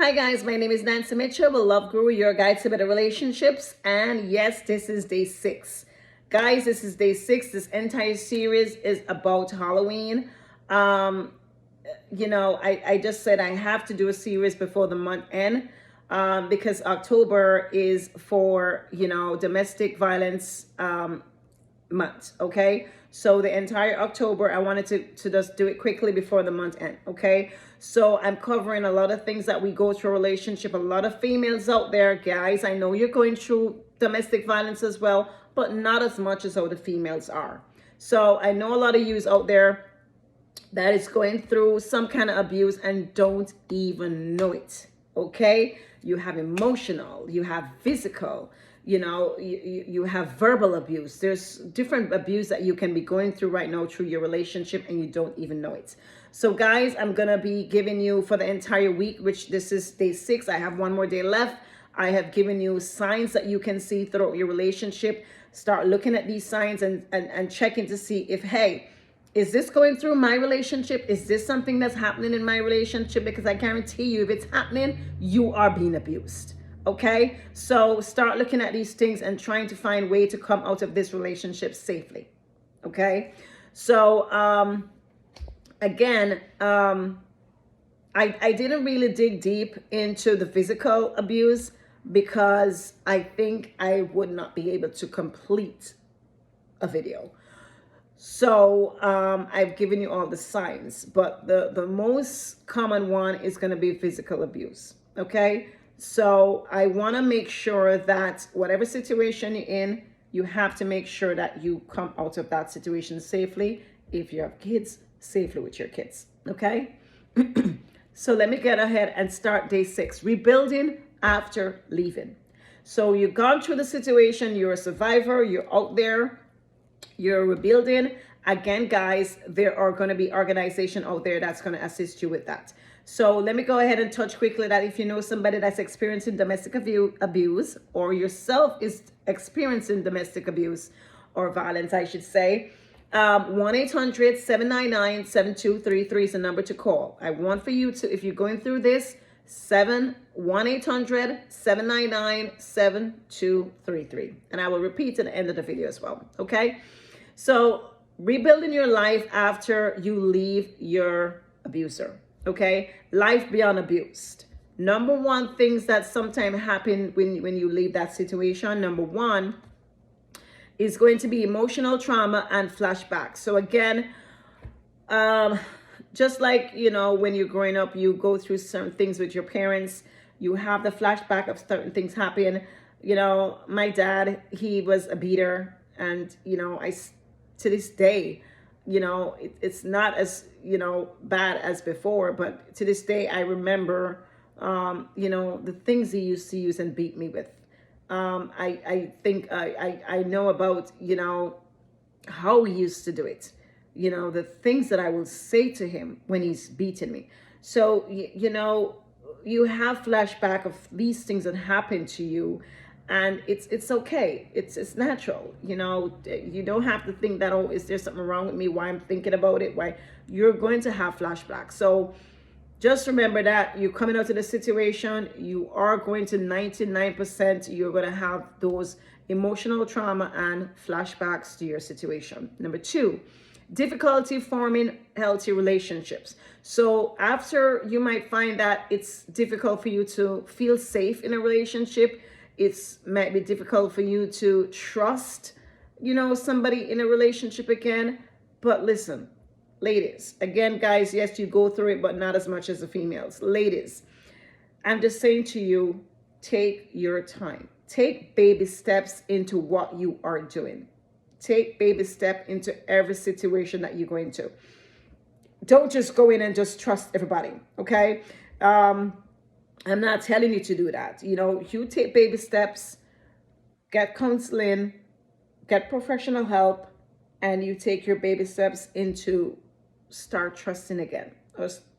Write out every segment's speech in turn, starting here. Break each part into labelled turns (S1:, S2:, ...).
S1: Hi guys, my name is Nancy Mitchell, the Love Guru, your guide to better relationships. And yes, this is day 6. Guys, this is day 6. This entire series is about Halloween. Um, I just said I have to do a series before the month end because October is for, domestic violence month. Okay, so the entire October I wanted to just do it quickly before the month end. Okay, so I'm covering a lot of things that we go through a relationship. A lot of females out there, guys, I know you're going through domestic violence as well, but not as much as how the females are. So I know a lot of yous out there that is going through some kind of abuse and don't even know it. Okay, you have emotional, you have physical, you have verbal abuse. There's different abuse that you can be going through right now through your relationship and you don't even know it. So guys, I'm gonna be giving you for the entire week, which this is day 6. I have one more day left. I have given you signs that you can see throughout your relationship. Start looking at these signs and checking to see if, hey, is this going through my relationship? Is this something that's happening in my relationship? Because I guarantee you, if it's happening, you are being abused. Okay, so start looking at these things and trying to find a way to come out of this relationship safely. Okay, so again, I didn't really dig deep into the physical abuse because I think I would not be able to complete a video. So I've given you all the signs, but the most common one is going to be physical abuse. Okay, so I want to make sure that whatever situation you're in, you have to make sure that you come out of that situation safely. If you have kids, safely with your kids. Okay, so let me get ahead and start day 6, rebuilding after leaving. So you've gone through the situation, you're a survivor, you're out there, you're rebuilding. Again, guys, there are going to be organization out there that's going to assist you with that. So let me go ahead and touch quickly that if you know somebody that's experiencing domestic abuse or yourself is experiencing domestic abuse or violence, I should say, 1-800-799-7233 is the number to call. I want for you to, if you're going through this, 1-800-799-7233. And I will repeat at the end of the video as well. Okay, so rebuilding your life after you leave your abuser. Okay, life beyond abused. Number one things that sometimes happen when you leave that situation, number one is going to be emotional trauma and flashbacks. So again, just like, when you're growing up, you go through certain things with your parents, you have the flashback of certain things happen. My dad, he was a beater, and to this day, it's not as bad as before, but to this day I remember the things he used to use and beat me with. I think I know about how he used to do it, the things that I will say to him when he's beating me. So you have flashback of these things that happen to you, and it's okay. It's natural. You don't have to think that, oh, is there something wrong with me? Why I'm thinking about it? Why? You're going to have flashbacks. So just remember that you're coming out of the situation, you are going to 99%, you're going to have those emotional trauma and flashbacks to your situation. Number 2, difficulty forming healthy relationships. So after you might find that it's difficult for you to feel safe in a relationship, might be difficult for you to trust, somebody in a relationship again. But listen, ladies, again, guys, yes, you go through it, but not as much as the females. Ladies, I'm just saying to you, take your time. Take baby steps into what you are doing. Take baby step into every situation that you go into. Don't just go in and just trust everybody, okay? I'm not telling you to do that. You take baby steps, get counseling, get professional help, and you take your baby steps into start trusting again,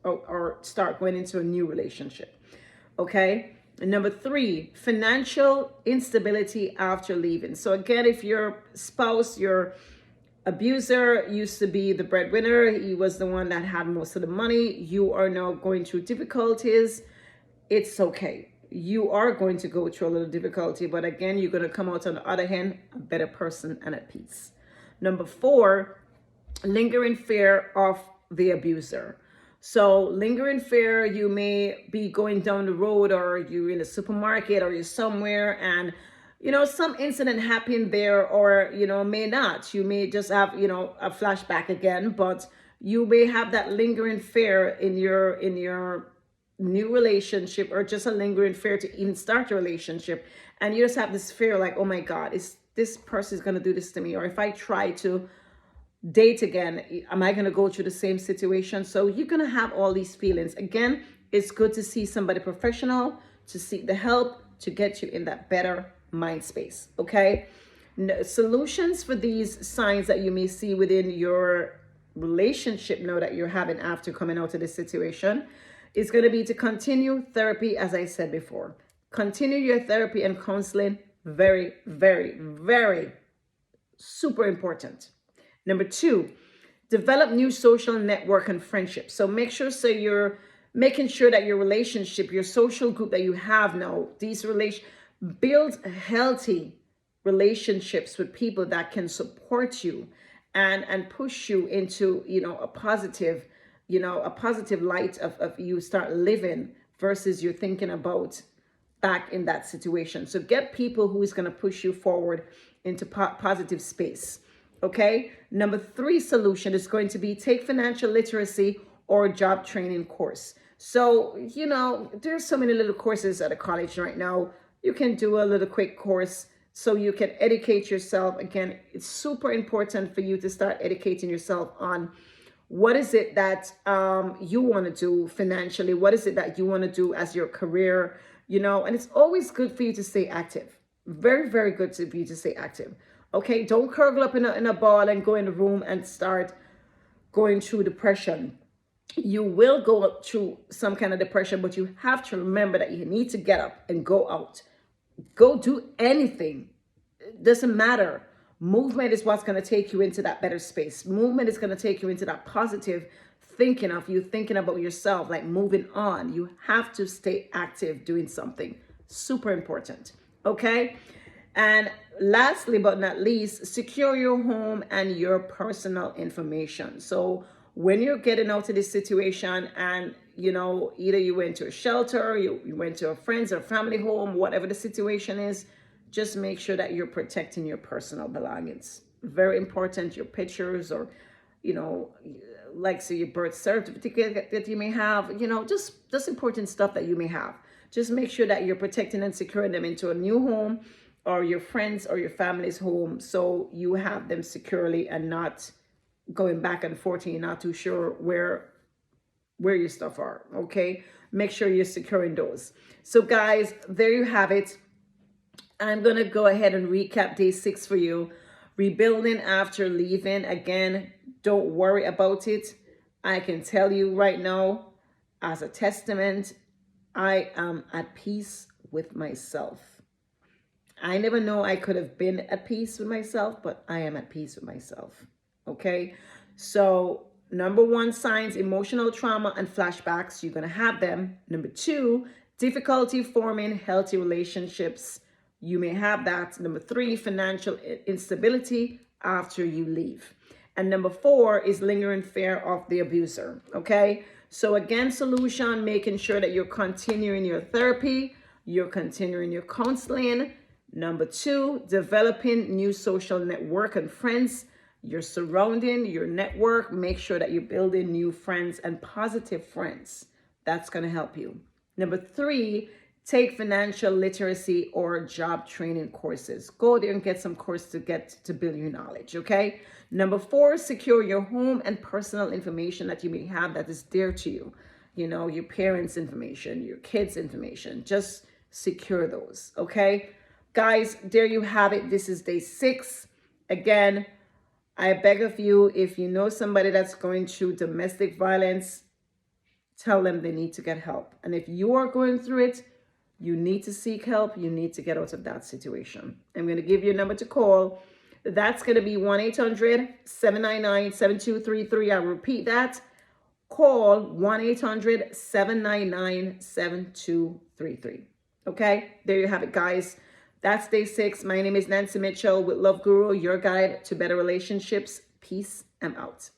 S1: or start going into a new relationship. Okay. And number 3, financial instability after leaving. So again, if your spouse, your abuser used to be the breadwinner, he was the one that had most of the money, you are now going through difficulties it's okay. You are going to go through a little difficulty, but again, you're going to come out on the other hand a better person and at peace. Number 4, lingering fear of the abuser. So lingering fear, you may be going down the road, or you're in a supermarket, or you're somewhere, and some incident happened there, or may not. You may just have a flashback again, but you may have that lingering fear in your new relationship, or just a lingering fear to even start a relationship, and you just have this fear like, oh my God, is this person is going to do this to me, or if I try to date again, am I going to go through the same situation? So you're going to have all these feelings. Again, it's good to see somebody professional, to seek the help, to get you in that better mind space. Okay. Solutions for these signs that you may see within your relationship now that you're having after coming out of this situation is going to be to continue therapy. As I said before, continue your therapy and counseling. Very, very, very super important. Number 2, develop new social network and friendships. So make sure, you're making sure that your relationship, your social group that you have now, build healthy relationships with people that can support you and push you into, a positive light of you start living versus you're thinking about back in that situation. So get people who is going to push you forward into positive space. Okay. Number 3 solution is going to be take financial literacy or job training course. So, there's so many little courses at a college right now. You can do a little quick course so you can educate yourself. Again, it's super important for you to start educating yourself on what is it that you want to do financially? What is it that you want to do as your career? And it's always good for you to stay active. Very, very good for you to stay active. Okay, don't curl up in a ball and go in the room and start going through depression. You will go through some kind of depression, but you have to remember that you need to get up and go out. Go do anything. It doesn't matter. Movement is what's going to take you into that better space. Movement is going to take you into that positive thinking of you thinking about yourself, like moving on. You have to stay active doing something. Super important. Okay. And lastly, but not least, secure your home and your personal information. So when you're getting out of this situation and, either you went to a shelter, you went to a friend's or family home, whatever the situation is, just make sure that you're protecting your personal belongings. Very important, your pictures or, like say your birth certificate that you may have, just important stuff that you may have. Just make sure that you're protecting and securing them into a new home, or your friends or your family's home, so you have them securely and not going back and forth and you're not too sure where your stuff are. Okay, make sure you're securing those. So guys, there you have it. I'm gonna go ahead and recap day 6 for you. Rebuilding after leaving. Again, don't worry about it. I can tell you right now, as a testament, I am at peace with myself. I never know I could have been at peace with myself, but I am at peace with myself. Okay. So number 1, signs, emotional trauma and flashbacks. You're going to have them. Number 2, difficulty forming healthy relationships. You may have that. Number 3, financial instability after you leave. And number 4 is lingering fear of the abuser. Okay. So again, solution, making sure that you're continuing your therapy, you're continuing your counseling. Number 2, developing new social network and friends. You're surrounding your network. Make sure that you're building new friends and positive friends. That's going to help you. Number 3, take financial literacy or job training courses. Go there and get some course to build your knowledge. Okay. Number 4, secure your home and personal information that you may have that is dear to you. Your parents' information, your kids' information. Just secure those. Okay. Guys, there you have it. This is day 6. Again, I beg of you, if you know somebody that's going through domestic violence, tell them they need to get help. And if you are going through it, you need to seek help. You need to get out of that situation. I'm going to give you a number to call. That's going to be 1-800-799-7233. I'll repeat that. call 1-800-799-7233. Okay, there you have it, guys. That's day 6. My name is Nancy Mitchell with Love Guru, your guide to better relationships. Peace. I'm out.